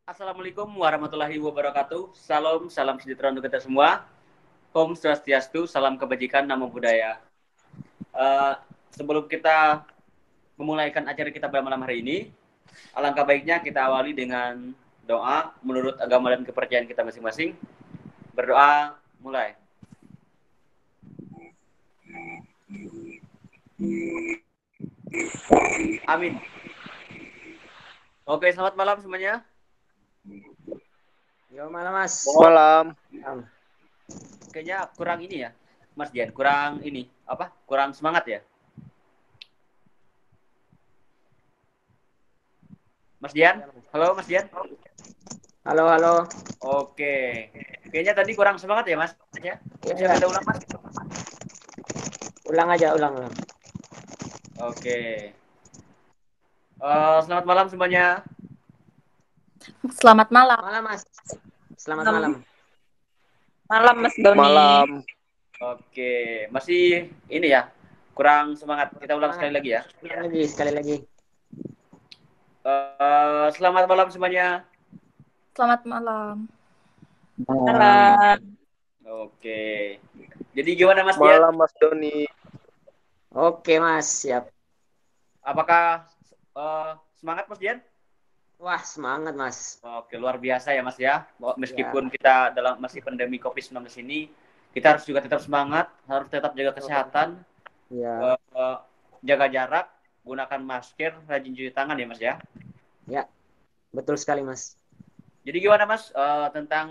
Assalamualaikum warahmatullahi wabarakatuh. Salam sejahtera untuk kita semua. Om Swastiastu, salam kebajikan, namo buddhaya. Sebelum kita memulaikan acara kita pada malam hari ini, alangkah baiknya kita awali dengan doa menurut agama dan kepercayaan kita masing-masing. Berdoa, mulai. Amin. Oke, selamat malam semuanya. Yo, malam Mas. Malam. Kayaknya kurang ini ya, Mas Dian. Kurang ini, kurang semangat ya. Mas Dian? Halo, Mas Dian? Halo. Oke. Kayaknya tadi kurang semangat ya, Mas? Ya. Bisa kita ulang, Mas? Ulang aja. Oke. Selamat malam semuanya. Selamat malam. Malam, Mas. Selamat malam. Malam, Mas Doni. Malam. Oke. Masih ini ya, kurang semangat. Kita ulang sekali lagi ya. Sekali lagi. Selamat malam semuanya. Selamat malam. Malam. Oke. Jadi gimana Mas Dian? Malam Mas Doni. Oke, Mas. Siap. Apakah semangat Mas Dian? Wah, semangat, Mas. Oke, luar biasa ya Mas ya. Meskipun kita dalam masih pandemi COVID-19 ini, kita harus juga tetap semangat, harus tetap jaga kesehatan, Ya. Jaga jarak, gunakan masker, rajin cuci tangan ya Mas ya. Ya, betul sekali, Mas. Jadi gimana Mas tentang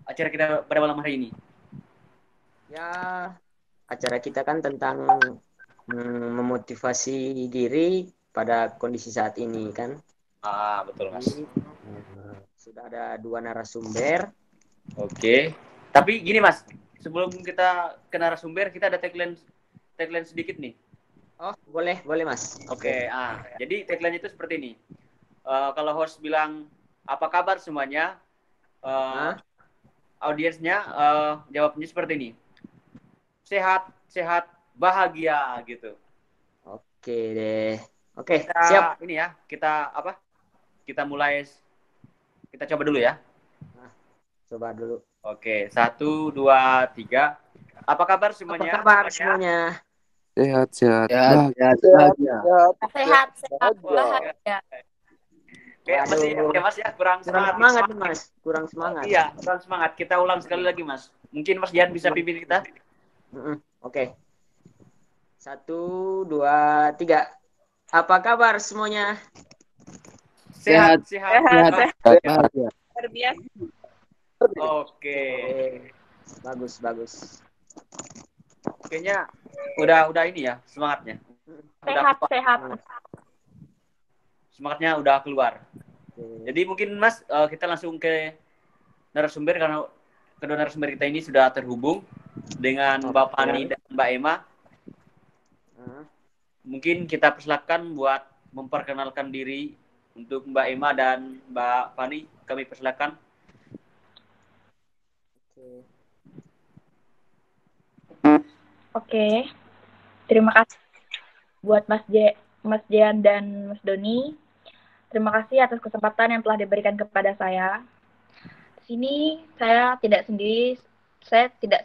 acara kita pada malam hari ini? Ya, acara kita kan tentang memotivasi diri pada kondisi saat ini kan. Betul Mas. Sudah ada 2 narasumber. Oke. Tapi gini Mas, sebelum kita ke narasumber, kita ada tagline sedikit nih. Oh, boleh Mas. Oke. Jadi tagline itu seperti ini. Kalau host bilang apa kabar semuanya, audiensnya jawabnya seperti ini. Sehat, bahagia gitu. Oke deh. Oke, Siap. siap. Ini ya, kita mulai. Kita coba dulu ya. Coba dulu. Oke, 1, 2, 3. Apa kabar semuanya? Apa kabar semuanya? Sehat. Sehat, bahagia. Kayak Mas ya, kurang semangat. Kurang semangat. Iya, kurang semangat. Kita ulang sekali lagi, Mas. Mungkin Mas Dian bisa pimpin kita? Oke. 1, 2, 3. Apa kabar semuanya? Sehat. Bahagia. Luar biasa. Oke. Bagus. Kayaknya udah ini ya semangatnya. Sehat. Semangatnya udah keluar. Jadi mungkin Mas kita langsung ke narasumber karena kedua narasumber kita ini sudah terhubung dengan Mbak Fani dan Mbak Emma. Mungkin kita persilakan buat memperkenalkan diri untuk Mbak Emma dan Mbak Fani. Kami persilakan. Oke. Terima kasih buat Mas Dian dan Mas Doni. Terima kasih atas kesempatan yang telah diberikan kepada saya. Di sini saya tidak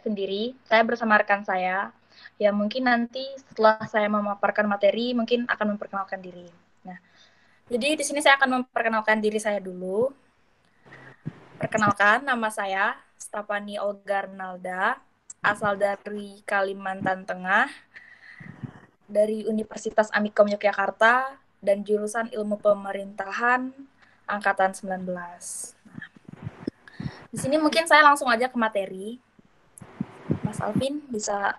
sendiri. Saya bersama rekan saya. Ya mungkin nanti setelah saya memaparkan materi mungkin akan memperkenalkan diri. Nah, jadi di sini saya akan memperkenalkan diri saya dulu. Perkenalkan, nama saya Stapani Olga Renalda, asal dari Kalimantan Tengah, dari Universitas Amikom Yogyakarta dan jurusan Ilmu Pemerintahan angkatan 19. Nah, di sini mungkin saya langsung aja ke materi. Mas Alvin bisa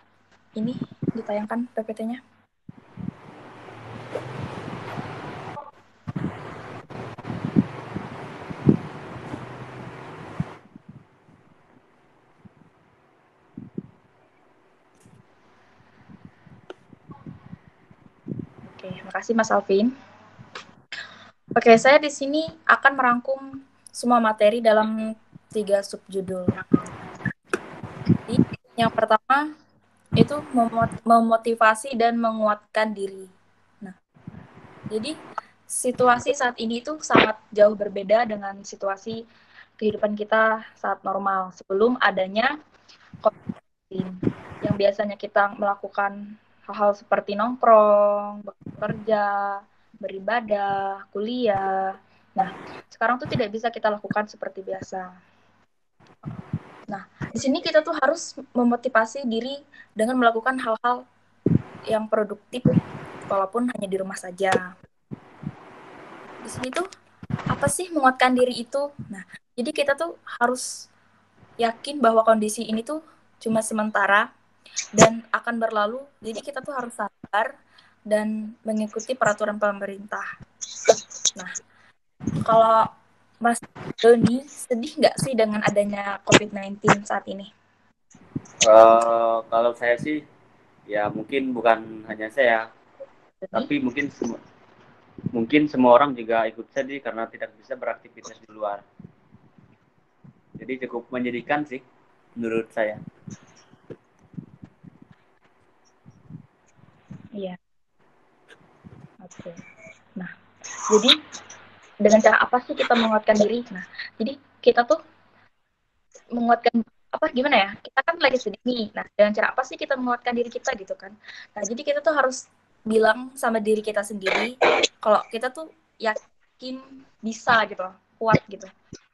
ini ditayangkan PPT-nya. Oke, makasih Mas Alvin. Oke, saya di sini akan merangkum semua materi dalam 3 subjudul. Jadi, yang pertama itu memotivasi dan menguatkan diri. Nah, jadi situasi saat ini tuh sangat jauh berbeda dengan situasi kehidupan kita saat normal sebelum adanya COVID-19. Yang biasanya kita melakukan hal-hal seperti nongkrong, bekerja, beribadah, kuliah. Nah, sekarang tuh tidak bisa kita lakukan seperti biasa. Nah, di sini kita tuh harus memotivasi diri dengan melakukan hal-hal yang produktif walaupun hanya di rumah saja. Di sini tuh apa sih menguatkan diri itu? Nah, jadi kita tuh harus yakin bahwa kondisi ini tuh cuma sementara dan akan berlalu. Jadi kita tuh harus sabar dan mengikuti peraturan pemerintah. Nah, kalau Mas Doni sedih nggak sih dengan adanya COVID-19 saat ini? Kalau saya sih, ya mungkin bukan hanya saya, tapi mungkin semua orang juga ikut sedih karena tidak bisa beraktivitas di luar. Jadi cukup menyedihkan sih, menurut saya. Iya. Oke. Nah, jadi dengan cara apa sih kita menguatkan diri? Nah, jadi kita tuh menguatkan apa gimana ya? Kita kan lagi sedih nih. Nah, dengan cara apa sih kita menguatkan diri kita gitu kan? Nah, jadi kita tuh harus bilang sama diri kita sendiri kalau kita tuh yakin bisa gitu loh, kuat gitu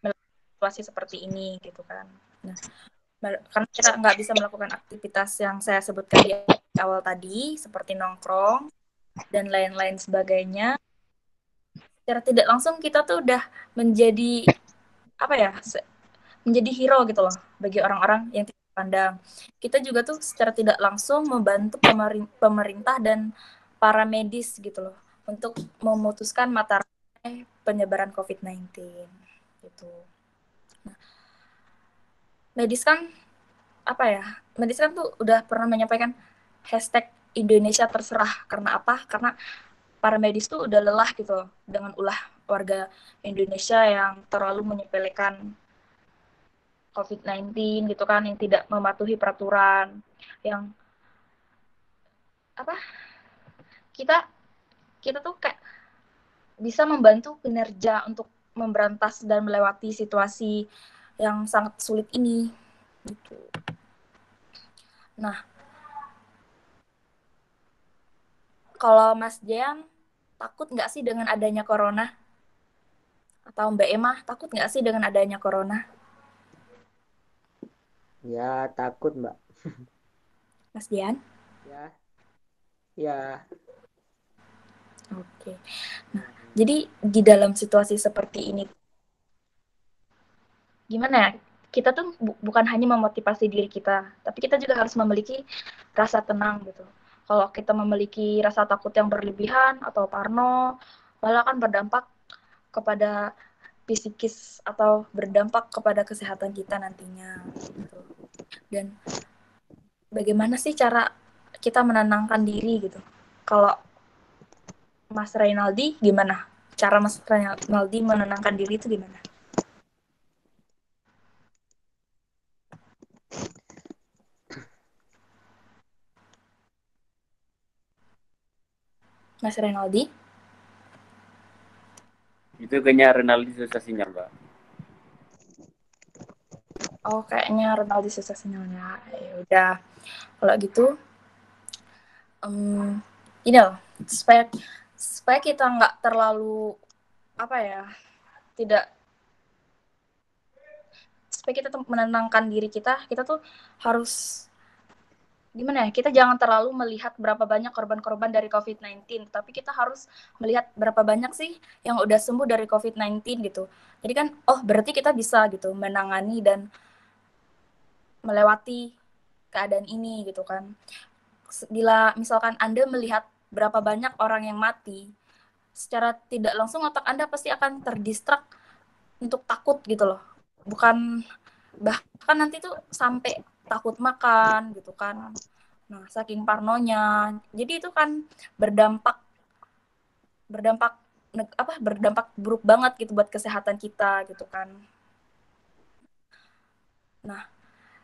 melakukan situasi seperti ini gitu kan. Nah, karena kita nggak bisa melakukan aktivitas yang saya sebutkan di awal tadi seperti nongkrong dan lain-lain sebagainya, secara tidak langsung kita tuh udah menjadi apa ya, menjadi hero gitu loh bagi orang-orang yang tidak pandang. Kita juga tuh secara tidak langsung membantu pemerintah dan para medis gitu loh untuk memutuskan mata rantai penyebaran COVID-19 gitu. Nah, medis kan apa ya? Medis kan tuh udah pernah menyampaikan hashtag Indonesia terserah. Karena apa? Karena para medis tuh udah lelah gitu loh dengan ulah warga Indonesia yang terlalu menyepelekan COVID-19 gitu kan, yang tidak mematuhi peraturan, yang apa, kita kita tuh kayak bisa membantu kinerja untuk memberantas dan melewati situasi yang sangat sulit ini gitu. Nah, kalau Mas Jean takut nggak sih dengan adanya corona? Atau Mbak Emma takut nggak sih dengan adanya corona? Ya, takut, Mbak. Mas Jean? Ya. Ya. Oke. Nah, jadi di dalam situasi seperti ini, gimana ya? Kita tuh bukan hanya memotivasi diri kita, tapi kita juga harus memiliki rasa tenang gitu. Kalau kita memiliki rasa takut yang berlebihan atau parno, malah akan berdampak kepada psikis atau berdampak kepada kesehatan kita nantinya gitu. Dan bagaimana sih cara kita menenangkan diri gitu? Kalau Mas Reynaldi gimana? Cara Mas Reynaldi menenangkan diri itu gimana? Mas Reynaldi? Itu kayaknya Renaldi susah sinyal, Mbak. Oh, kayaknya Renaldi susah sinyalnya. Ya udah. Kalau gitu, ini loh, supaya kita nggak terlalu apa ya, tidak supaya kita tuh menenangkan diri kita tuh harus gimana ya, kita jangan terlalu melihat berapa banyak korban-korban dari COVID-19, tapi kita harus melihat berapa banyak sih yang udah sembuh dari COVID-19 gitu. Jadi kan, oh berarti kita bisa gitu menangani dan melewati keadaan ini gitu kan. Bila misalkan Anda melihat berapa banyak orang yang mati, secara tidak langsung otak Anda pasti akan terdistrak untuk takut gitu loh. Bukan, bahkan nanti tuh sampai takut makan gitu kan. Nah, saking parnonya. Jadi itu kan berdampak berdampak berdampak buruk banget gitu buat kesehatan kita gitu kan. Nah,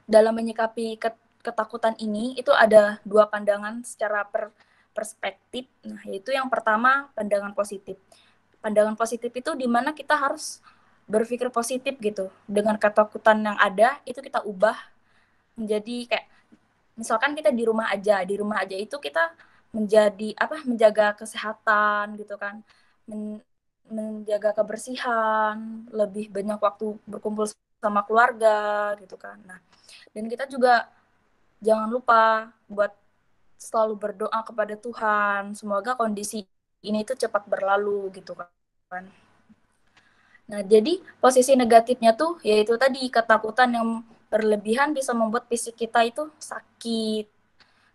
dalam menyikapi ketakutan ini itu ada dua pandangan secara perspektif. Nah, yaitu yang pertama pandangan positif. pandangan positif itu di mana kita harus berpikir positif gitu. Dengan ketakutan yang ada itu kita ubah menjadi kayak misalkan kita di rumah aja itu kita menjaga kesehatan gitu kan, menjaga kebersihan, lebih banyak waktu berkumpul sama keluarga gitu kan. Nah, dan kita juga jangan lupa buat selalu berdoa kepada Tuhan, semoga kondisi ini tuh cepat berlalu gitu kan. Nah, jadi posisi negatifnya tuh yaitu tadi ketakutan yang berlebihan bisa membuat fisik kita itu sakit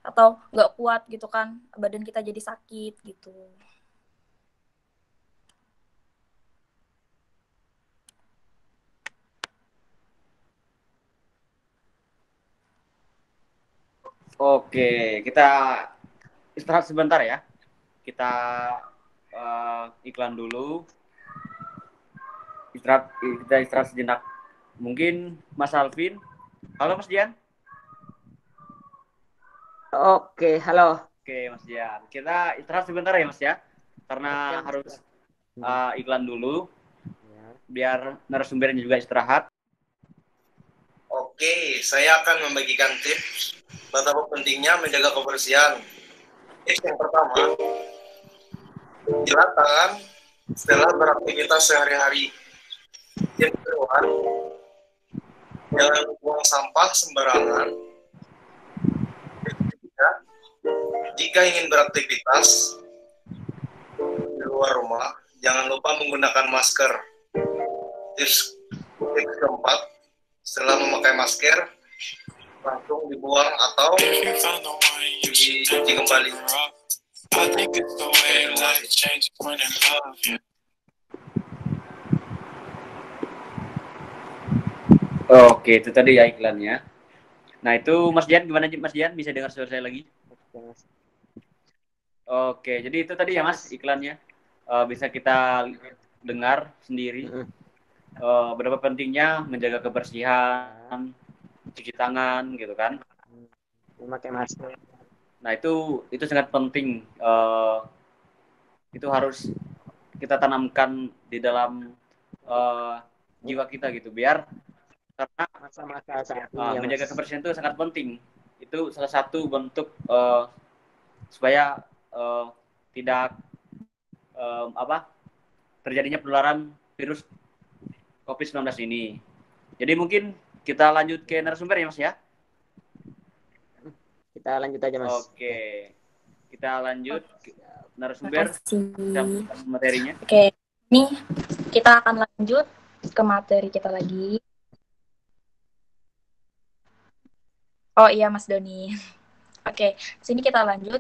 atau nggak kuat gitu kan, badan kita jadi sakit gitu. Oke, kita istirahat sebentar ya. Kita iklan dulu. Kita istirahat sejenak. Mungkin Mas Alvin. Halo Mas Dian. Oke, halo. Oke Mas Dian. Kita istirahat sebentar ya Mas ya. Karena harus iklan dulu. Biar narasumbernya juga istirahat. Oke, saya akan membagikan tips betapa pentingnya menjaga kebersihan. Tips yang pertama, jilat tangan setelah beraktivitas sehari-hari. Yang kedua, jangan buang sampah sembarangan. Yang ketiga, jika ingin beraktivitas di luar rumah, jangan lupa menggunakan masker. Tips keempat, setelah memakai masker, langsung dibuang atau dicuci kembali. Oke, itu tadi ya iklannya. Nah, itu Mas Dian gimana Mas Dian? Bisa dengar suara saya lagi? Oke, jadi itu tadi ya Mas iklannya. Bisa kita dengar sendiri. Berapa pentingnya menjaga kebersihan, cuci tangan gitu kan. Memakai masker. Nah, itu sangat penting. Itu harus kita tanamkan di dalam jiwa kita gitu, biar karena masa-masa saat ini menjaga kebersihan itu sangat penting. Itu salah satu bentuk supaya tidak terjadinya penularan virus COVID-19 ini. Jadi mungkin kita lanjut ke narasumber ya Mas ya. Kita lanjut aja Mas. Oke. Kita lanjut ke narasumber materinya. Oke, ini kita akan lanjut ke materi kita lagi. Oh iya Mas Doni. Oke, sini kita lanjut.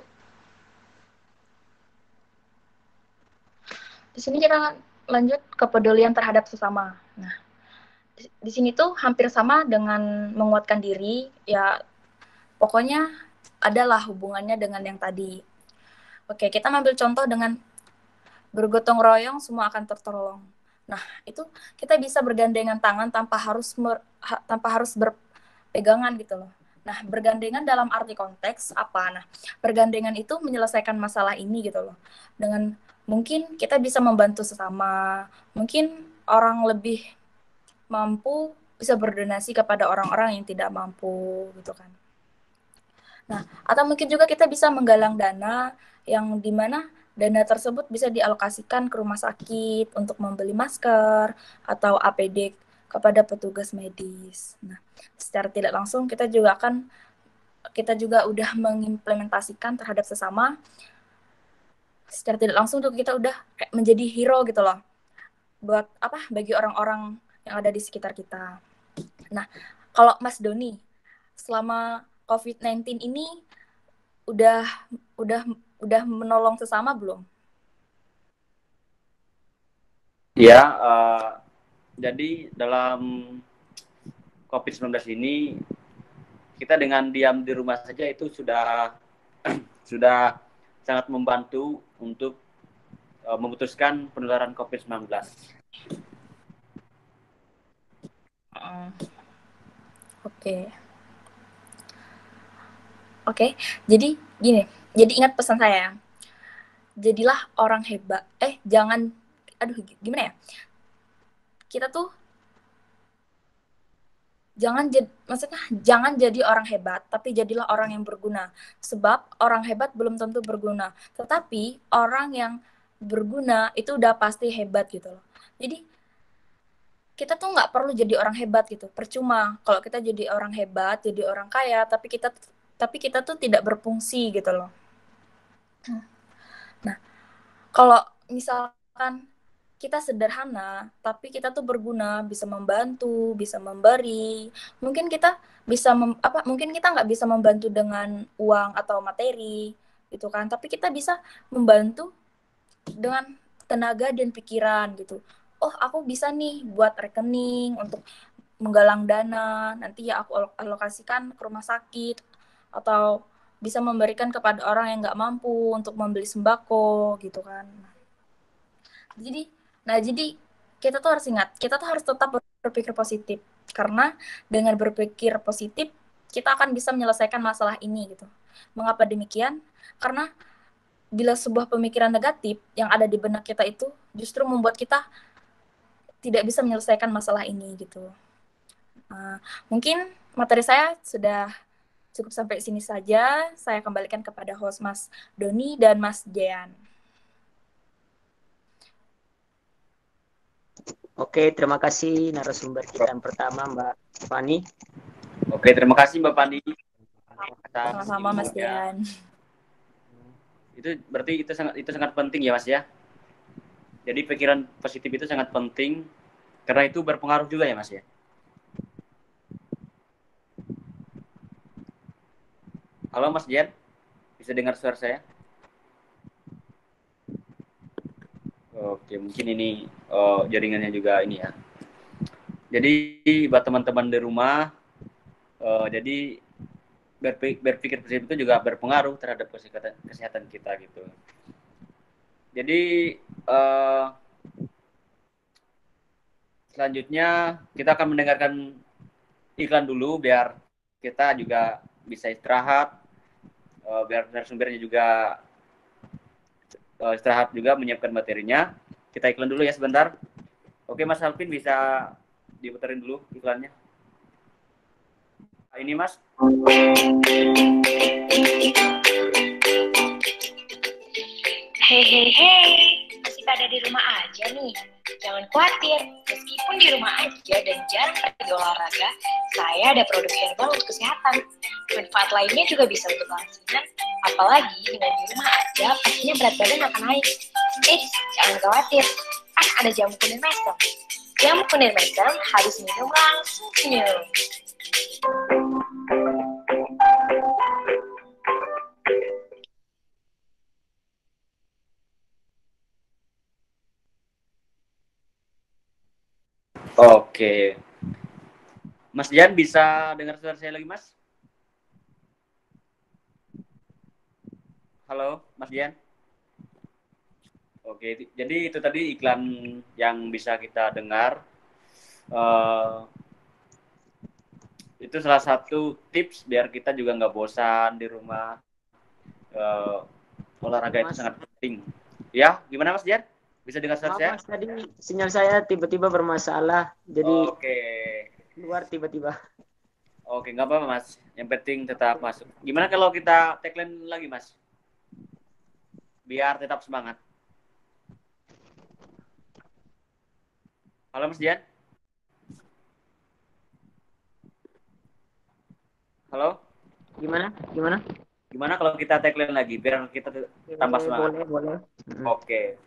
Di sini kita lanjut kepedulian terhadap sesama. Nah, di sini tuh hampir sama dengan menguatkan diri, ya pokoknya adalah hubungannya dengan yang tadi. Oke, kita ambil contoh dengan bergotong royong semua akan tertolong. Nah, itu kita bisa bergandengan tangan tanpa harus berpegangan gitu loh. Nah, bergandengan dalam arti konteks apa? Nah, bergandengan itu menyelesaikan masalah ini gitu loh. Dengan mungkin kita bisa membantu sesama, mungkin orang lebih mampu bisa berdonasi kepada orang-orang yang tidak mampu gitu kan. Nah, atau mungkin juga kita bisa menggalang dana yang dimana dana tersebut bisa dialokasikan ke rumah sakit untuk membeli masker atau APD kepada petugas medis. Nah, secara tidak langsung kita juga udah mengimplementasikan terhadap sesama. Secara tidak langsung tuh kita udah kayak menjadi hero gitu loh. Buat bagi orang-orang yang ada di sekitar kita. Nah, kalau Mas Doni selama COVID-19 ini udah menolong sesama belum? Ya, jadi dalam COVID-19 ini kita dengan diam di rumah saja itu sudah sangat membantu untuk memutuskan penularan COVID-19. Oke. Jadi gini, jadi ingat pesan saya. Jadilah orang hebat. Jangan gimana ya? Kita tuh maksudnya jangan jadi orang hebat, tapi jadilah orang yang berguna. Sebab orang hebat belum tentu berguna, tetapi orang yang berguna itu udah pasti hebat gitu loh. Jadi kita tuh nggak perlu jadi orang hebat gitu. Percuma kalau kita jadi orang hebat, jadi orang kaya, tapi kita tuh tidak berfungsi gitu loh. Nah, kalau misalkan kita sederhana, tapi kita tuh berguna, bisa membantu, bisa memberi. Mungkin kita mungkin kita nggak bisa membantu dengan uang atau materi, gitu kan. Tapi kita bisa membantu dengan tenaga dan pikiran gitu. Oh, aku bisa nih buat rekening untuk menggalang dana, nanti ya aku alokasikan ke rumah sakit, atau bisa memberikan kepada orang yang nggak mampu untuk membeli sembako, gitu kan. Jadi kita tuh harus ingat, kita tuh harus tetap berpikir positif. Karena dengan berpikir positif, kita akan bisa menyelesaikan masalah ini gitu. Mengapa demikian? Karena bila sebuah pemikiran negatif yang ada di benak kita itu justru membuat kita tidak bisa menyelesaikan masalah ini gitu. Mungkin materi saya sudah cukup sampai sini saja. Saya kembalikan kepada host Mas Doni dan Mas Jean. Oke, terima kasih narasumber kita yang pertama, Mbak Fani. Oke, terima kasih Mbak Pandi. Sama-sama Mas Jean. Itu berarti itu sangat penting ya Mas ya. Jadi pikiran positif itu sangat penting karena itu berpengaruh juga ya Mas ya. Halo Mas Jen, bisa dengar suara saya? Oke, mungkin ini jaringannya juga ini ya. Jadi buat teman-teman di rumah, jadi berpikir positif itu juga berpengaruh terhadap kesehatan kita gitu. Jadi selanjutnya kita akan mendengarkan iklan dulu biar kita juga bisa istirahat, biar narasumbernya juga istirahat juga menyiapkan materinya. Kita iklan dulu ya sebentar. Oke Mas Alvin, bisa diputerin dulu iklannya. Ini Mas. Hehehe, masih pada di rumah aja nih. Jangan khawatir, meskipun di rumah aja dan jarang pergi olahraga, saya ada produk herbal untuk kesehatan. Manfaat lainnya juga bisa untuk lansia, apalagi dengan di rumah aja, pastinya berat badan akan naik. Jangan khawatir, kan ada jamu kunir mesem. Jamu kunir mesem habis minum langsung senyum. Oke. Mas Jan bisa dengar suara saya lagi, Mas? Halo, Mas Jan. Oke, jadi itu tadi iklan yang bisa kita dengar. Itu salah satu tips biar kita juga nggak bosan di rumah. Olahraga itu sangat penting. Ya, gimana Mas Jan? Bisa dengar suara saya? Mas, tadi sinyal saya tiba-tiba bermasalah, jadi keluar tiba-tiba. Oke, nggak apa-apa Mas. Yang penting tetap masuk. Gimana kalau kita tagline lagi Mas? Biar tetap semangat. Halo Mas Jan? Halo? Gimana kalau kita tagline lagi biar kita tambah semangat? Boleh. Oke.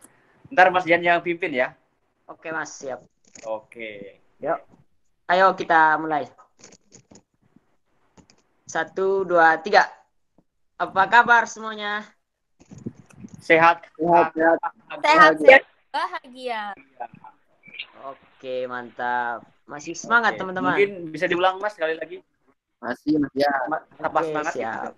Ntar Mas Jan yang pimpin ya. Oke Mas, siap. Oke. Yuk. Ayo kita mulai. 1, 2, 3. Apa kabar semuanya? Sehat. Bahagia. Oke, mantap. Masih semangat teman-teman. Mungkin bisa diulang Mas sekali lagi. Masih Mas ya. Tambah Oke, semangat. siap.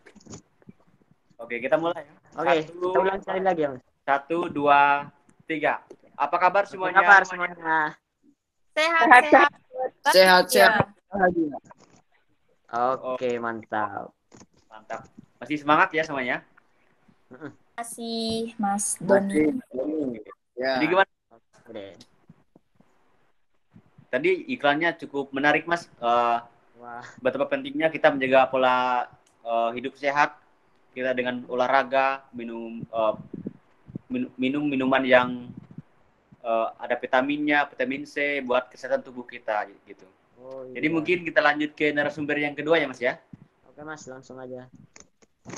Oke, kita mulai ya. Oke, kita ulang sekali lagi ya Mas. 1, 2, 3. Apa kabar semuanya? Apa kabar semuanya? Sehat. Bahagia. Oke, mantap. Mantap. Masih semangat ya semuanya? Terima kasih Mas Doni. Ya. Jadi gimana? tadi iklannya cukup menarik Mas. Wah, Betapa pentingnya kita menjaga pola hidup sehat kita dengan olahraga, minum minuman yang ada vitaminnya, vitamin C buat kesehatan tubuh kita gitu. oh Jadi iya. mungkin kita lanjut ke narasumber yang kedua ya Mas ya. Oke Mas, langsung aja.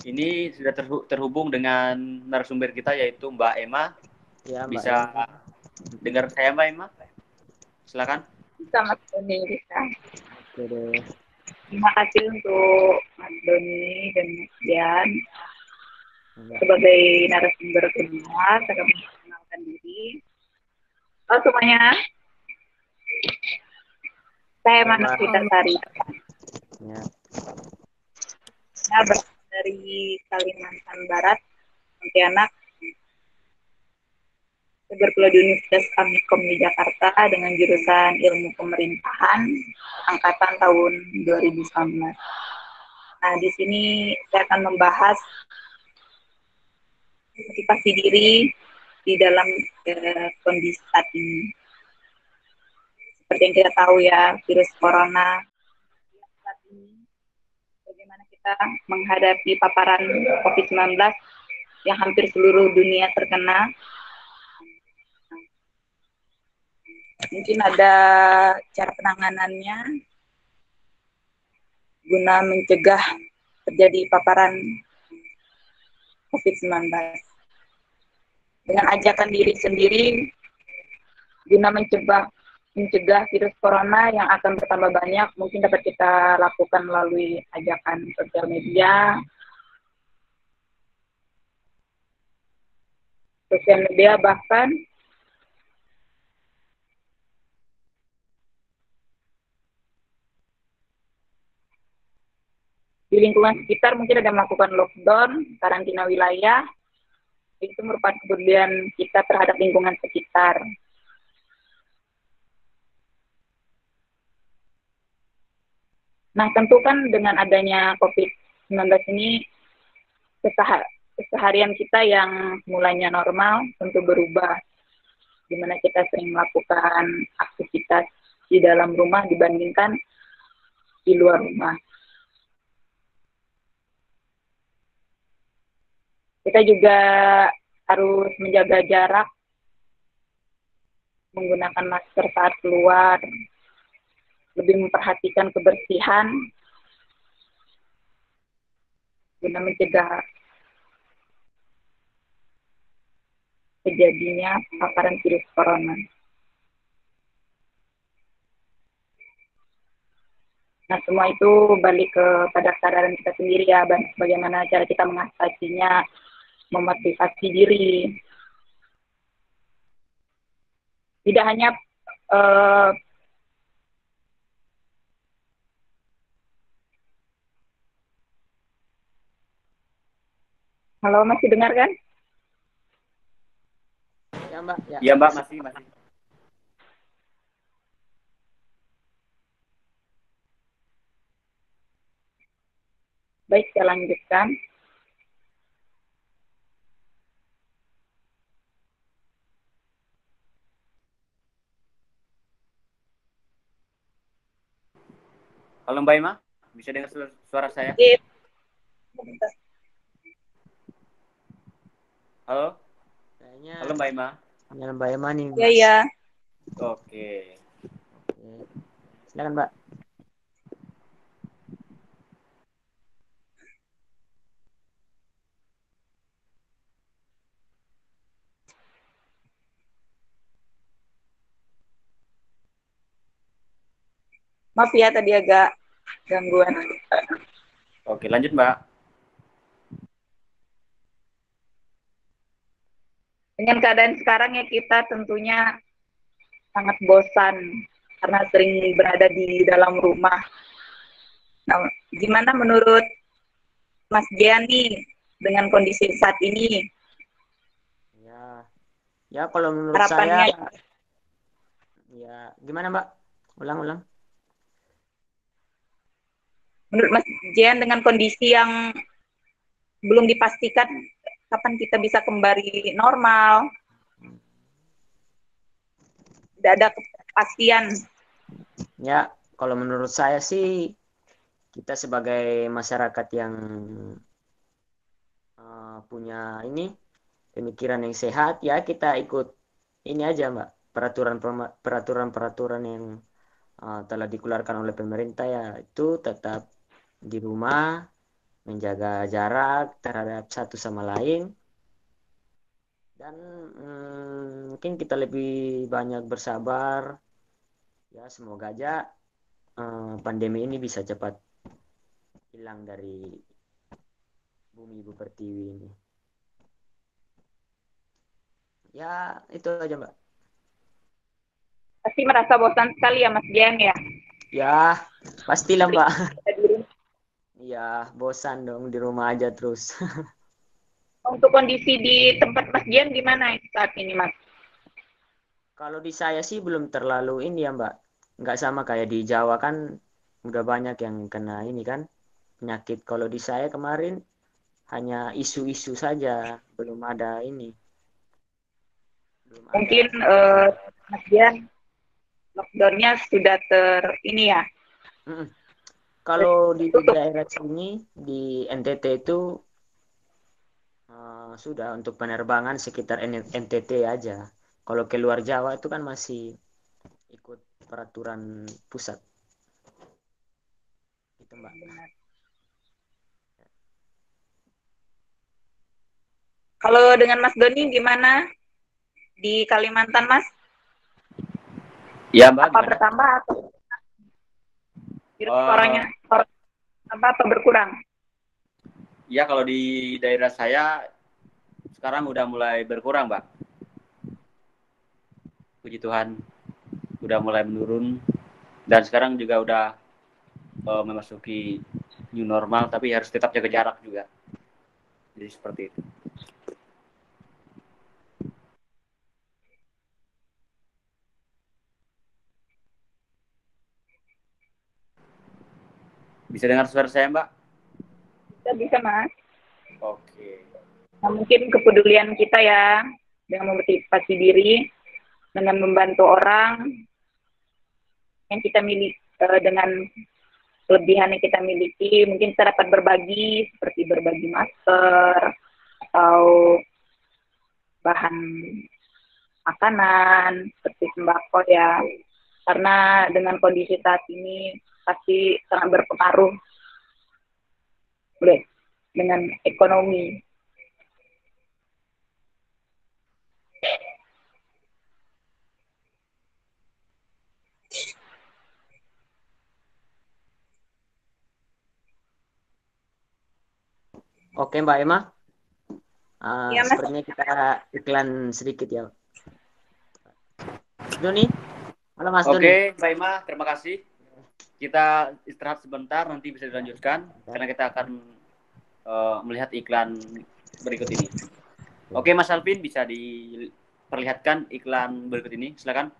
Ini sudah terhubung dengan narasumber kita yaitu Mbak Emma. Ya, Mbak Bisa Emma. dengar saya Mbak Emma? Silakan. Bisa Mas Doni, bisa. Oke deh. Terima kasih untuk Mas Doni dan Mas Dian Enggak. sebagai narasumber kedua. Saya akan memperkenalkan diri. Halo semuanya. Saya Halo, Mas Mbak. Witasari. Ya. Saya berasal dari Kalimantan Barat, Pontianak. Saya berkuliah di Universitas Amikom di Jakarta dengan jurusan Ilmu Pemerintahan angkatan tahun 2019. Nah, di sini saya akan membahas motivasi diri di dalam kondisi saat ini. Seperti yang kita tahu ya, virus corona saat ini, bagaimana kita menghadapi paparan COVID-19 yang hampir seluruh dunia terkena. Mungkin ada cara penanganannya guna mencegah terjadi paparan COVID-19. Dengan ajakan diri sendiri guna mencegah virus corona yang akan bertambah banyak, mungkin dapat kita lakukan melalui ajakan sosial media. Bahkan di lingkungan sekitar mungkin ada melakukan lockdown, karantina wilayah. Itu merupakan kepedulian kita terhadap lingkungan sekitar. Nah, tentu kan dengan adanya COVID-19 ini, keseharian kita yang mulanya normal tentu berubah, di mana kita sering melakukan aktivitas di dalam rumah dibandingkan di luar rumah. Kita juga harus menjaga jarak, menggunakan masker saat keluar, lebih memperhatikan kebersihan, guna mencegah terjadinya paparan virus corona. Nah, semua itu balik kepada kesadaran kita sendiri ya, bagaimana cara kita mengatasinya, memotivasi diri. Tidak hanya halo, masih dengar kan? Ya, Mbak. Ya. Iya Mbak, masih. Baik, saya lanjutkan. Halo Mbak Emma, bisa dengar suara saya? Halo? Kayaknya Halo Mbak Emma. ya, Mbak Emma nih. Iya, iya. Oke. Silakan, Mbak. Maaf ya, tadi agak gangguan. Oke, lanjut Mbak. Dengan keadaan sekarang ya, kita tentunya sangat bosan karena sering berada di dalam rumah. Nah, gimana menurut Mas Gian nih dengan kondisi saat ini? Ya kalau menurut Harapannya, saya, ya gimana Mbak? Ulang. menurut Mas Gian dengan kondisi yang belum dipastikan kapan kita bisa kembali normal, tidak ada kepastian Ya, kalau menurut saya sih kita sebagai masyarakat yang punya ini pemikiran yang sehat ya kita ikut ini aja Mbak peraturan yang telah dikeluarkan oleh pemerintah ya itu tetap di rumah menjaga jarak terhadap satu sama lain dan mungkin kita lebih banyak bersabar ya semoga aja pandemi ini bisa cepat hilang dari bumi Ibu Pertiwi ini. Ya, itu aja, Mbak. Pasti merasa bosan sekali ya Mas Dian ya? Ya, pastilah, Mbak. Iya, bosan dong di rumah aja terus. Untuk kondisi di tempat Mas Dian gimana saat ini, Mas? Kalau di saya sih belum terlalu ini ya, Mbak. Nggak sama kayak di Jawa kan udah banyak yang kena ini kan penyakit. Kalau di saya kemarin hanya isu-isu saja, belum ada ini. Mungkin Mas Dian lockdown-nya sudah ini ya. Kalau di daerah sini di NTT itu sudah untuk penerbangan sekitar NTT aja. Kalau keluar Jawa itu kan masih ikut peraturan pusat. Itu Mbak. Kalau dengan Mas Doni gimana di Kalimantan, Mas? Ya, Mbak. Apa bertambah atau virus coronanya apa berkurang? Ya, kalau di daerah saya sekarang udah mulai berkurang, Mbak. Puji Tuhan, udah mulai menurun dan sekarang juga udah memasuki new normal, tapi harus tetap jaga jarak juga. Jadi seperti itu. Bisa dengar suara saya, Mbak? Bisa, Mas. Oke. Nah, mungkin kepedulian kita ya dengan memotivasi diri, dengan membantu orang yang kita miliki dengan kelebihan yang kita miliki, mungkin kita dapat berbagi seperti berbagi masker atau bahan makanan seperti sembako ya. Karena dengan kondisi saat ini pasti sangat berpengaruh dengan ekonomi. Oke Mbak Emma. Ya, sepertinya kita iklan sedikit ya. Doni, halo Mas Doni. Oke, Mbak Emma, terima kasih. Kita istirahat sebentar, nanti bisa dilanjutkan karena kita akan melihat iklan berikut ini. Oke, Mas Alvin bisa diperlihatkan iklan berikut ini, silakan.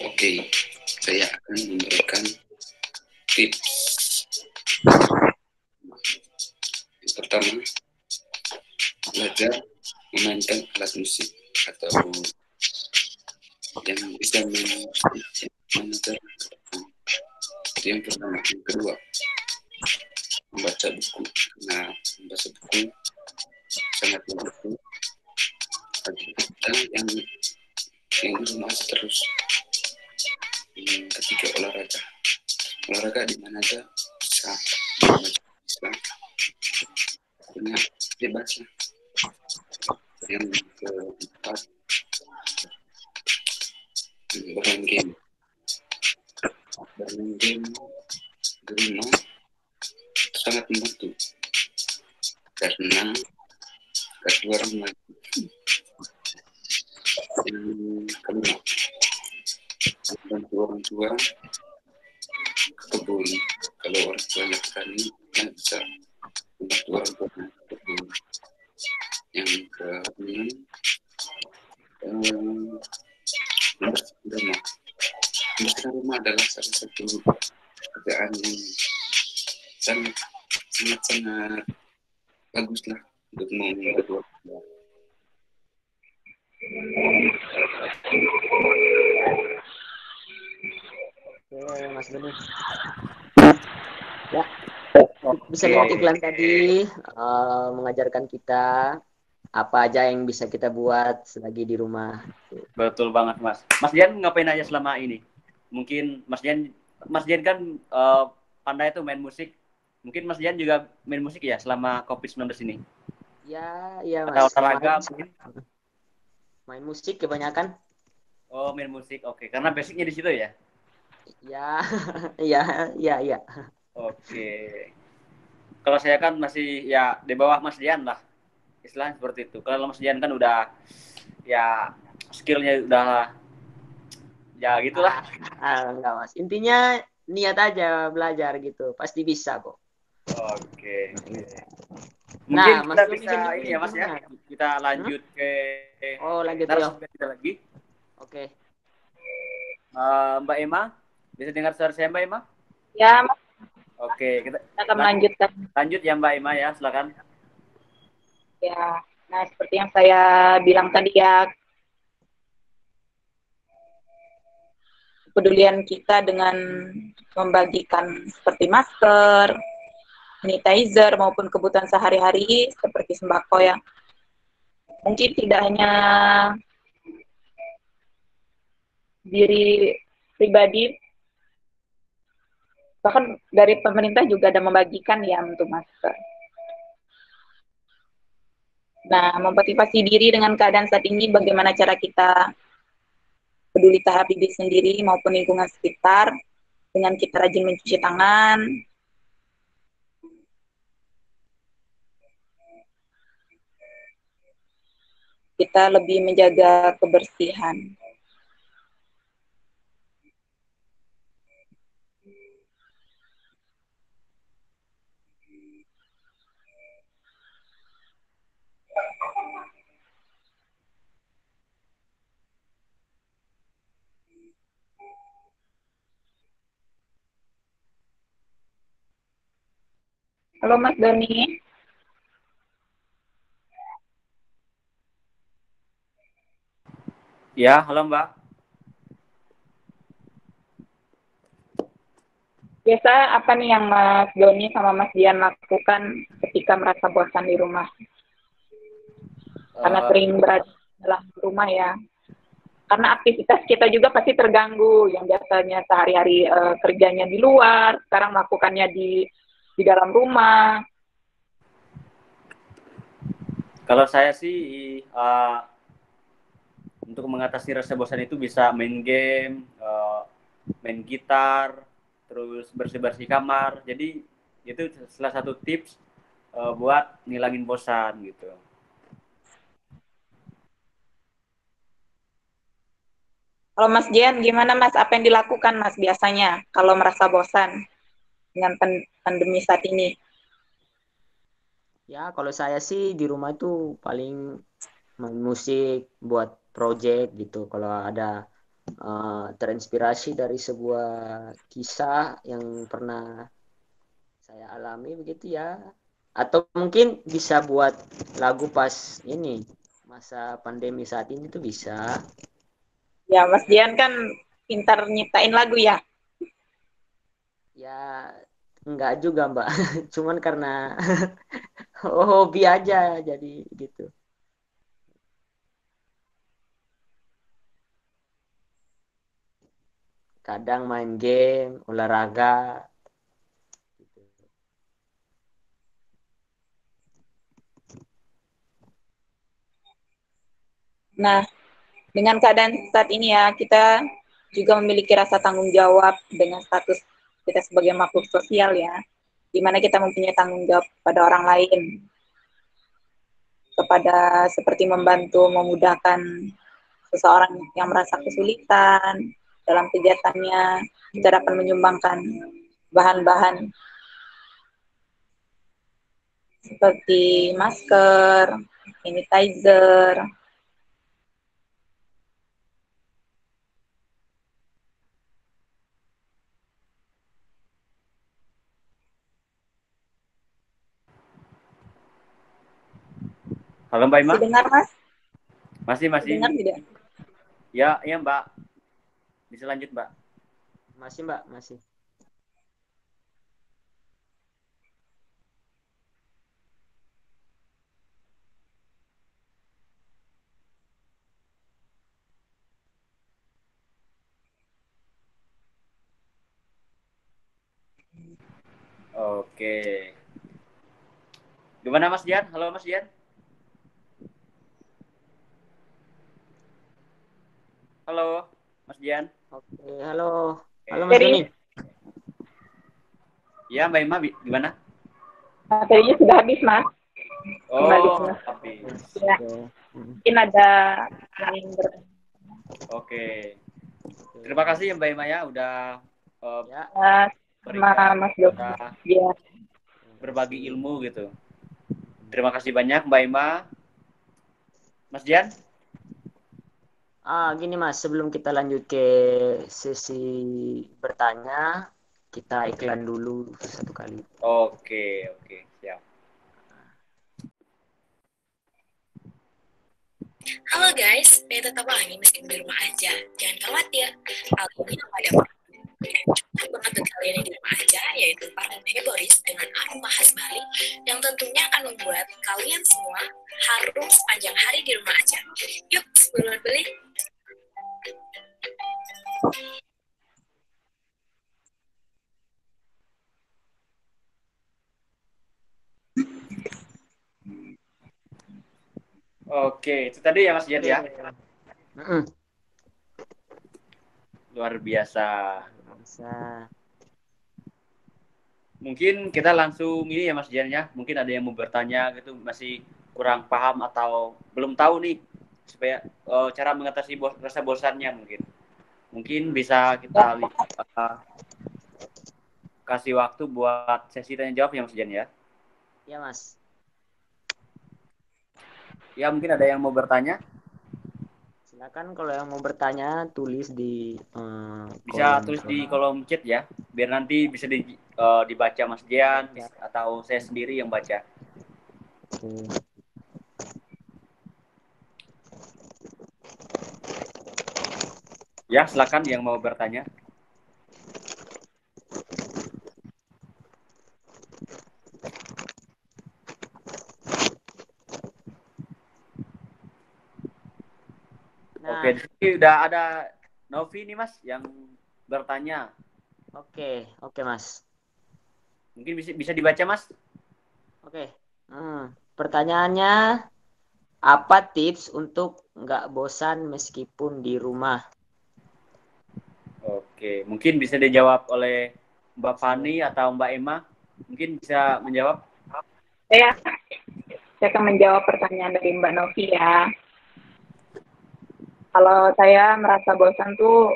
Oke, saya akan memberikan tips. Yang pertama, belajar memainkan alat musik atau yang bisa mengajar. Itu yang pertama. Yang kedua, membaca buku. Nah, membaca buku sangat membantu bagi kita yang rumah terus. Ketiga, olahraga di mana aja bisa punya bebas. Yang keempat, bermain game di rumah sangat membantu karena keluar rumah. Yang kelima, membantu orang tua ke kebun. Kalau orang tuanya petani, yang bisa membantu orang tua ke kebun. Yang keenam, membersihkan rumah adalah salah satu pekerjaan yang sangat bagus lah untuk membantu orang tua. Mas Doni. Ya, bisa lihat iklan tadi mengajarkan kita apa aja yang bisa kita buat selagi di rumah. Betul banget, Mas. Mas Dian ngapain aja selama ini? Mungkin Mas Dian kan pandai tuh main musik. Mungkin Mas Dian juga main musik ya selama COVID-19 ini? Ya, iya Atau Mas. olahraga mungkin? Main musik kebanyakan. Oh, main musik. Oke, karena basicnya di situ ya? Ya, ya. Oke. Kalau saya kan masih ya di bawah Mas Dian lah. Istilahnya seperti itu. Kalau Mas Dian kan udah ya skillnya udah ya gitulah. Enggak Mas. Intinya niat aja belajar gitu. Pasti bisa kok. Oke. Nah, Mungkin Mas kita Doni bisa sendiri ini ya Mas ya. gimana? Kita lanjut ke lanjut ya. narasumber kita lagi. Oke. Mbak Emma, bisa dengar suara saya Mbak Emma? Ya, Mas. Oke, kita akan melanjutkan. Lanjut ya Mbak Emma ya, silakan. Ya, nah seperti yang saya bilang tadi ya, kepedulian kita dengan membagikan seperti masker, sanitizer maupun kebutuhan sehari-hari seperti sembako yang mungkin tidak hanya diri pribadi, bahkan dari pemerintah juga ada membagikan ya untuk masker. Nah, memotivasi diri dengan keadaan saat ini, bagaimana cara kita peduli terhadap diri sendiri maupun lingkungan sekitar, dengan kita rajin mencuci tangan, kita lebih menjaga kebersihan. Halo Mas Doni. Ya, halo Mbak. Biasa apa nih yang Mas Doni sama Mas Dian lakukan ketika merasa bosan di rumah? Karena sering berada dalam rumah ya. Karena aktivitas kita juga pasti terganggu. Yang biasanya sehari-hari kerjanya di luar, sekarang melakukannya di dalam rumah. Kalau saya sih untuk mengatasi rasa bosan itu bisa main game, main gitar, terus bersih-bersih kamar. Jadi itu salah satu tips buat ngilangin bosan gitu. Kalau Mas Dian, gimana Mas? Apa yang dilakukan Mas biasanya kalau merasa bosan dengan pandemi saat ini? Ya, kalau saya sih di rumah itu paling main musik, buat project gitu. Kalau ada terinspirasi dari sebuah kisah yang pernah saya alami begitu ya. Atau mungkin bisa buat lagu pas ini masa pandemi saat ini tuh bisa. Ya, Mas Dian kan pintar nyiptain lagu ya? Ya, enggak juga Mbak. Cuman karena hobi aja jadi gitu. Kadang main game, olahraga. Gitu. Nah, dengan keadaan saat ini ya, kita juga memiliki rasa tanggung jawab dengan status kita sebagai makhluk sosial ya, di mana kita mempunyai tanggung jawab pada orang lain, kepada seperti membantu, memudahkan seseorang yang merasa kesulitan dalam kegiatannya, kita dapat menyumbangkan bahan-bahan seperti masker, sanitizer. Halo Mbak Ima? Masih dengar Mas? Masih. Dengar tidak? Ya Mbak. Bisa lanjut Mbak. Masih Mbak, masih. Oke. Gimana Mas Dian? Halo Mas Dian. Halo Mas Dian. Oke, halo. Oke. Halo Mas Jadi Doni. Ya Mbak Ima gimana? materinya sudah habis, Mas. Kembali ke Oh, Mas. habis. Ya, Oke. mungkin ada yang ingin bertanya. Oke. Terima kasih ya Mbak Ima ya udah Ya. Sama berikan Mas Doni. udah Ya, berbagi ilmu gitu. Terima kasih banyak Mbak Ima. Mas Dian? Gini Mas, sebelum kita lanjut ke sesi bertanya, kita iklan dulu satu kali. Oke, siap. Halo guys, pengen tetap wangi meski di rumah aja. Jangan khawatir, kali ini ada cocok banget buat kalian yang di rumah aja, yaitu parfum Heboris dengan aroma khas Bali yang tentunya akan membuat kalian semua harum sepanjang hari di rumah aja. Yuk, sebelum beli. Oke, itu tadi ya Mas Dian ya. Luar biasa. Mungkin kita langsung ini ya Mas Dian ya. Mungkin ada yang mau bertanya gitu masih kurang paham atau belum tahu nih supaya cara mengatasi rasa bosannya mungkin. Mungkin bisa kita kasih waktu buat sesi tanya jawab ya Mas Dian ya. Ya Mas. Ya mungkin ada yang mau bertanya. Silakan kalau yang mau bertanya tulis di bisa tulis di kolom chat ya, biar nanti bisa dibaca Mas Dian atau saya sendiri yang baca. Ya, silakan yang mau bertanya. Oke, di sini udah ada Novi nih Mas yang bertanya. Oke Mas. Mungkin bisa dibaca Mas. Oke. Pertanyaannya, apa tips untuk nggak bosan meskipun di rumah? Oke, mungkin bisa dijawab oleh Mbak Fani atau Mbak Emma. Mungkin bisa menjawab. Saya akan menjawab pertanyaan dari Mbak Novi ya. Kalau saya merasa bosan tuh,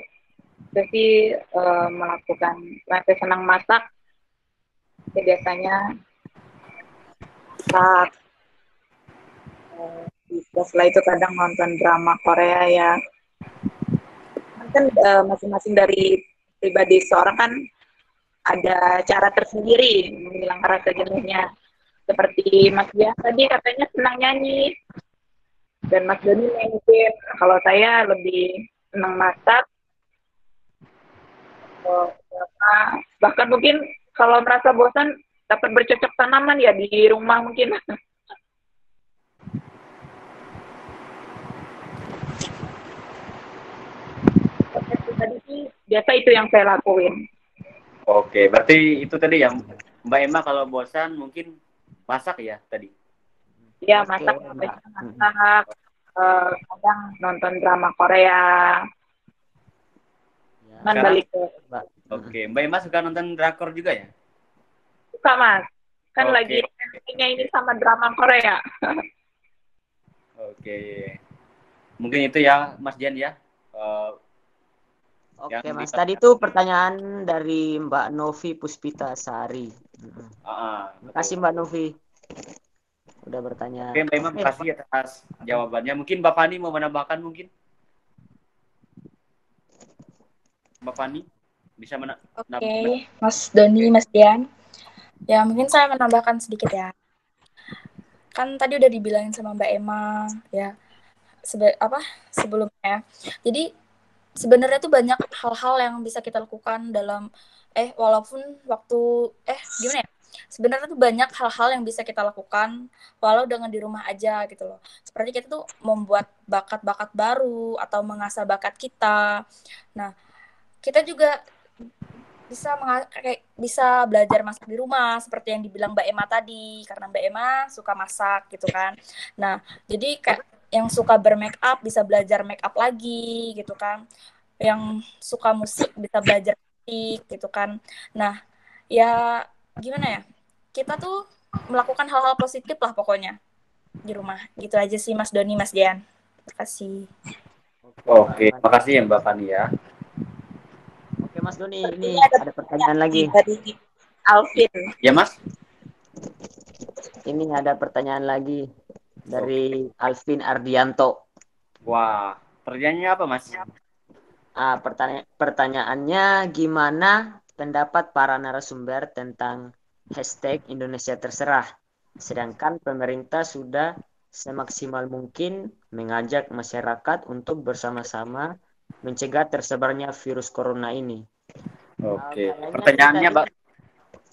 saya sih melakukan, saya senang masak. Saya biasanya masak. Setelah itu kadang nonton drama Korea ya. Kan masing-masing dari pribadi seorang kan ada cara tersendiri menghilangkan rasa jenuhnya. Seperti Mas Dian tadi katanya senang nyanyi, dan Mas Doni mungkin kalau saya lebih senang masak. Bahkan mungkin kalau merasa bosan dapat bercocok tanaman ya di rumah mungkin. Tadi sih biasa itu yang saya lakuin. Oke, berarti itu tadi ya Mbak Emma kalau bosan mungkin masak ya tadi. Ya, masak, kadang nonton drama Korea. Ya. Balik ke. Oke, Mbak Emma suka nonton drakor juga ya? Suka Mas, kan lagi ini sama drama Korea. Oke, mungkin itu ya Mas Dian ya. Oke Mas, tadi tuh pertanyaan dari Mbak Novi Puspita Sari. Terima kasih Mbak Novi udah bertanya. Oke Mbak Emma, terima kasih atas jawabannya. Mungkin Mbak Fani mau menambahkan mungkin? Mbak Fani bisa Oke, Mas Doni, Mas Dian. Ya mungkin saya menambahkan sedikit ya. Kan tadi udah dibilangin sama Mbak Emma ya sebelumnya. Jadi sebenarnya tuh banyak hal-hal yang bisa kita lakukan dalam walaupun waktu gimana ya? Sebenarnya tuh banyak hal-hal yang bisa kita lakukan walau dengan di rumah aja gitu loh. Seperti kita tuh membuat bakat-bakat baru atau mengasah bakat kita. Nah, kita juga bisa belajar masak di rumah seperti yang dibilang Mbak Emma tadi, karena Mbak Emma suka masak gitu kan. Nah, jadi kayak yang suka bermake up bisa belajar make up lagi gitu kan. Yang suka musik bisa belajar musik gitu kan. Nah, ya gimana ya? Kita tuh melakukan hal-hal positif lah pokoknya di rumah. Gitu aja sih Mas Doni, Mas Dian. Terima kasih. Oke, makasih ya Mbak Fani ya. Oke Mas Doni, ini Sepertinya ada pertanyaan lagi. dari Alvin. Ya Mas? Ini ada pertanyaan lagi dari Alvin Ardianto. Wah, pertanyaannya apa Mas? Pertanyaannya, gimana pendapat para narasumber tentang hashtag Indonesia Terserah? Sedangkan pemerintah sudah semaksimal mungkin mengajak masyarakat untuk bersama-sama mencegah tersebarnya virus corona ini. Oke, Kayaknya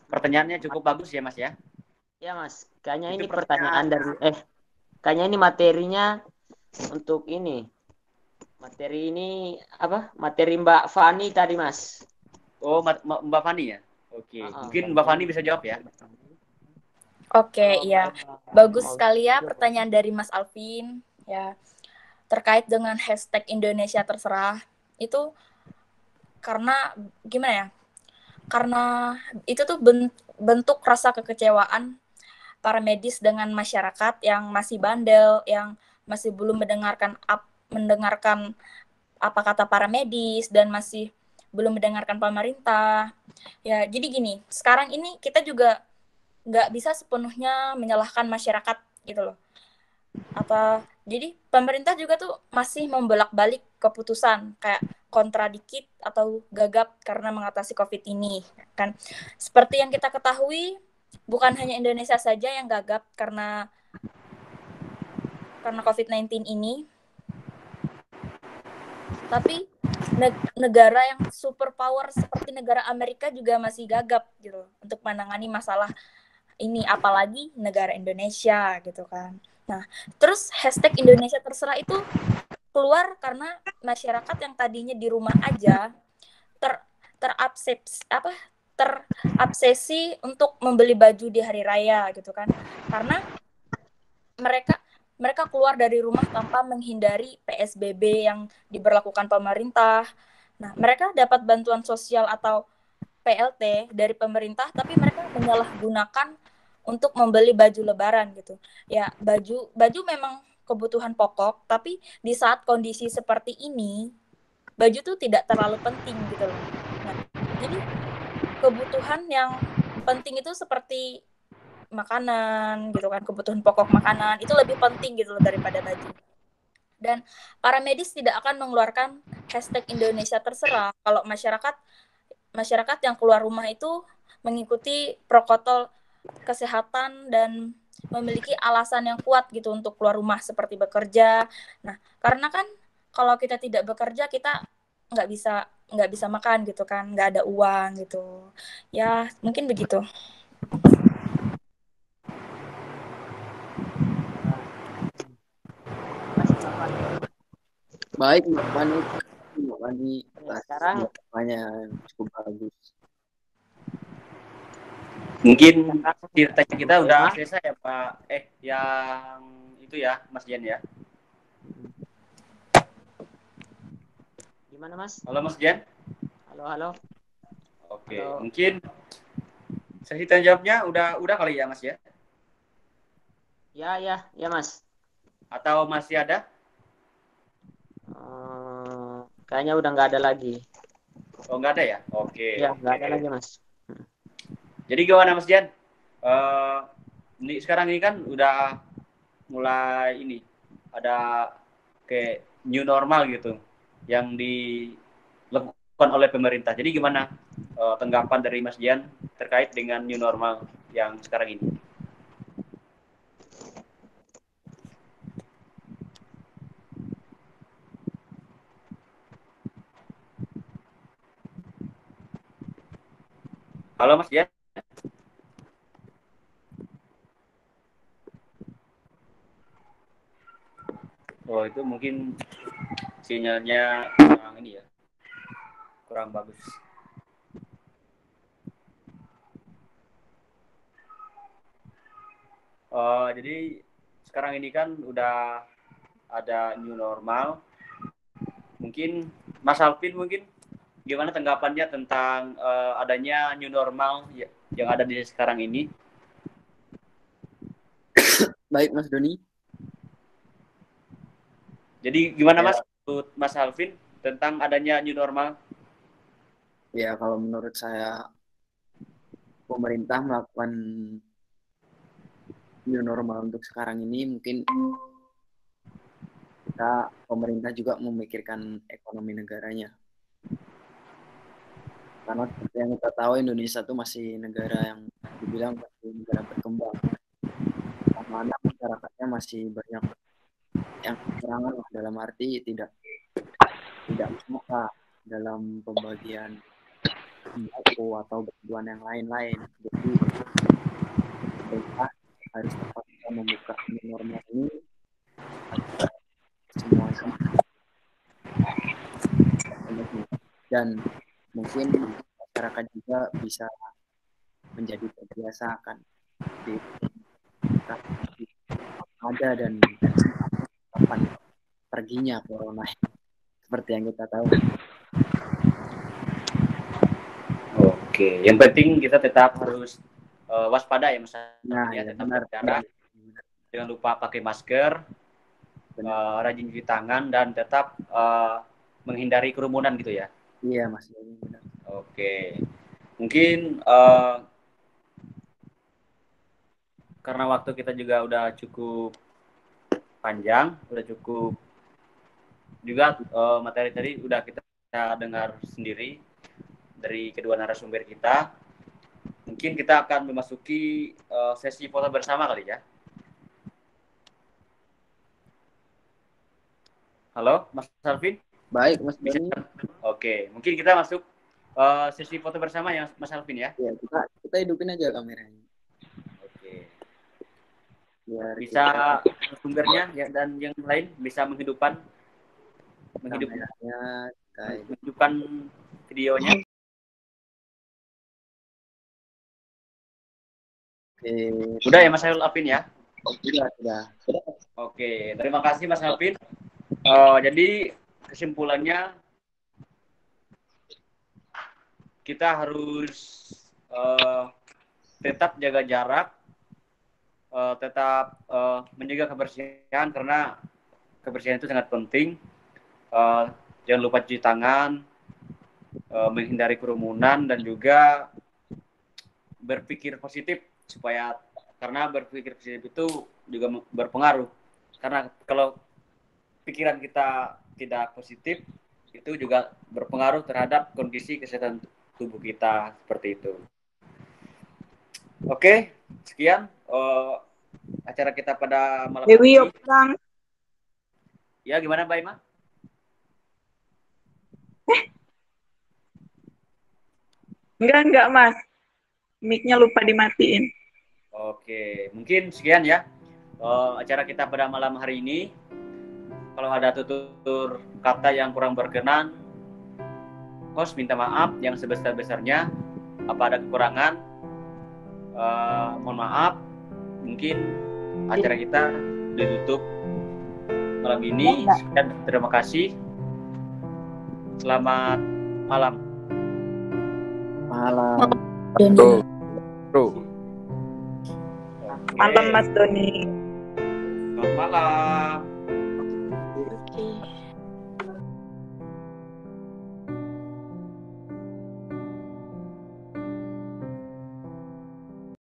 pertanyaannya cukup bagus ya Mas ya? Ya Mas, kayaknya Itu ini pertanyaan dari kayaknya ini materinya untuk ini. Materi ini apa? Materi Mbak Fani tadi Mas. Oh, Mbak Fani ya? Oke, mungkin Mbak Fani bisa jawab ya? Oke, iya. Bagus sekali ya pertanyaan dari Mas Alvin. Ya, terkait dengan hashtag Indonesia Terserah. Itu karena gimana ya? Karena itu tuh bentuk rasa kekecewaan para medis dengan masyarakat yang masih bandel, yang masih belum mendengarkan apa kata para medis dan masih belum mendengarkan pemerintah. Ya, jadi gini, sekarang ini kita juga nggak bisa sepenuhnya menyalahkan masyarakat gitu loh. Jadi pemerintah juga tuh masih membolak-balik keputusan kayak kontradiktif atau gagap karena mengatasi COVID ini kan. Seperti yang kita ketahui, bukan hanya Indonesia saja yang gagap karena COVID-19 ini, tapi negara yang superpower seperti negara Amerika juga masih gagap gitu untuk menangani masalah ini, apalagi negara Indonesia gitu kan. Nah, terus hashtag Indonesia Terserah itu keluar karena masyarakat yang tadinya di rumah aja terabsesi untuk membeli baju di hari raya gitu kan. Karena mereka keluar dari rumah tanpa menghindari PSBB yang diberlakukan pemerintah. Nah, mereka dapat bantuan sosial atau PLT dari pemerintah, tapi mereka menyalahgunakan untuk membeli baju lebaran gitu. Ya, baju memang kebutuhan pokok, tapi di saat kondisi seperti ini, baju tuh tidak terlalu penting gitu loh. Nah, jadi kebutuhan yang penting itu seperti makanan gitu kan, kebutuhan pokok makanan itu lebih penting gitu loh daripada baju. Dan para medis tidak akan mengeluarkan hashtag Indonesia Terserah kalau masyarakat yang keluar rumah itu mengikuti protokol kesehatan dan memiliki alasan yang kuat gitu untuk keluar rumah seperti bekerja. Nah, karena kan kalau kita tidak bekerja kita nggak bisa makan gitu kan, nggak ada uang gitu. Ya mungkin begitu. Baik, Mbak Fani Sekarang jawabannya cukup bagus. Mungkin ceritanya kita udah selesai ya Pak. Yang itu ya Mas Dian ya. gimana Mas? Halo Mas Dian. Halo. Oke, Halo. mungkin sesi tanya jawabnya udah kali ya Mas ya? Ya Mas. Atau masih ada? Kayaknya udah nggak ada lagi. Oh nggak ada ya? Oke. Ya nggak ada lagi Mas. Jadi gimana Mas Dian? Sekarang ini kan udah mulai ini ada kayak new normal gitu yang dilakukan oleh pemerintah. Jadi gimana tanggapan dari Mas Dian terkait dengan new normal yang sekarang ini? Halo Mas Dian. Oh itu mungkin sinyalnya kurang ini ya, kurang bagus. Jadi sekarang ini kan udah ada new normal. Mungkin Mas Alvin mungkin gimana tanggapannya tentang adanya new normal yang ada di sekarang ini? Baik, Mas Doni. Jadi gimana Ya. Mas, menurut Mas Alvin tentang adanya new normal? Ya, kalau menurut saya pemerintah melakukan new normal untuk sekarang ini mungkin pemerintah juga memikirkan ekonomi negaranya. Karena seperti yang kita tahu Indonesia itu masih negara yang dibilang masih negara berkembang. Mana masyarakatnya masih banyak yang kekurangan dalam arti tidak merata dalam pembagian sembako atau bantuan yang lain-lain. Jadi pemerintah harus terpaksa membuka normal ini agar semuanya dan mungkin masyarakat juga bisa menjadi terbiasa akan ada dan kapan perginya corona seperti yang kita tahu. Oke, yang penting kita tetap harus waspada ya Mas. Nah, ya, ya, tetap benar. berjarak, jangan lupa pakai masker, rajin cuci tangan dan tetap menghindari kerumunan gitu ya. Iya Mas, benar. Oke, mungkin karena waktu kita juga udah cukup panjang, udah cukup juga materi tadi udah kita dengar sendiri dari kedua narasumber kita. Mungkin kita akan memasuki sesi foto bersama kali ya. Halo, Mas Alvin? Baik, Mas Doni. Oke, mungkin kita masuk sesi foto bersama ya, Mas Alvin ya? Ya, kita hidupin aja kameranya. Oke. Biar bisa sumbernya ya, dan yang lain bisa menghidupkan videonya. Oke. Sudah ya Mas Alvin ya? Sudah. Oke, terima kasih Mas Alvin. Jadi kesimpulannya kita harus tetap jaga jarak, tetap menjaga kebersihan karena kebersihan itu sangat penting. Jangan lupa cuci tangan, menghindari kerumunan dan juga berpikir positif karena berpikir positif itu juga berpengaruh. Karena kalau pikiran kita tidak positif, itu juga berpengaruh terhadap kondisi kesehatan tubuh kita seperti itu. Oke, sekian acara kita pada malam Dewi, ini. Ya, gimana Mbak Ima? Enggak Mas. Mic-nya lupa dimatiin. Oke, mungkin sekian ya acara kita pada malam hari ini. Kalau ada tutur kata yang kurang berkenan, host minta maaf yang sebesar-besarnya. Apa ada kekurangan, mohon maaf. Mungkin acara kita ditutup malam ini. Sekian, terima kasih. Selamat malam. Malam Mas Doni. Selamat malam.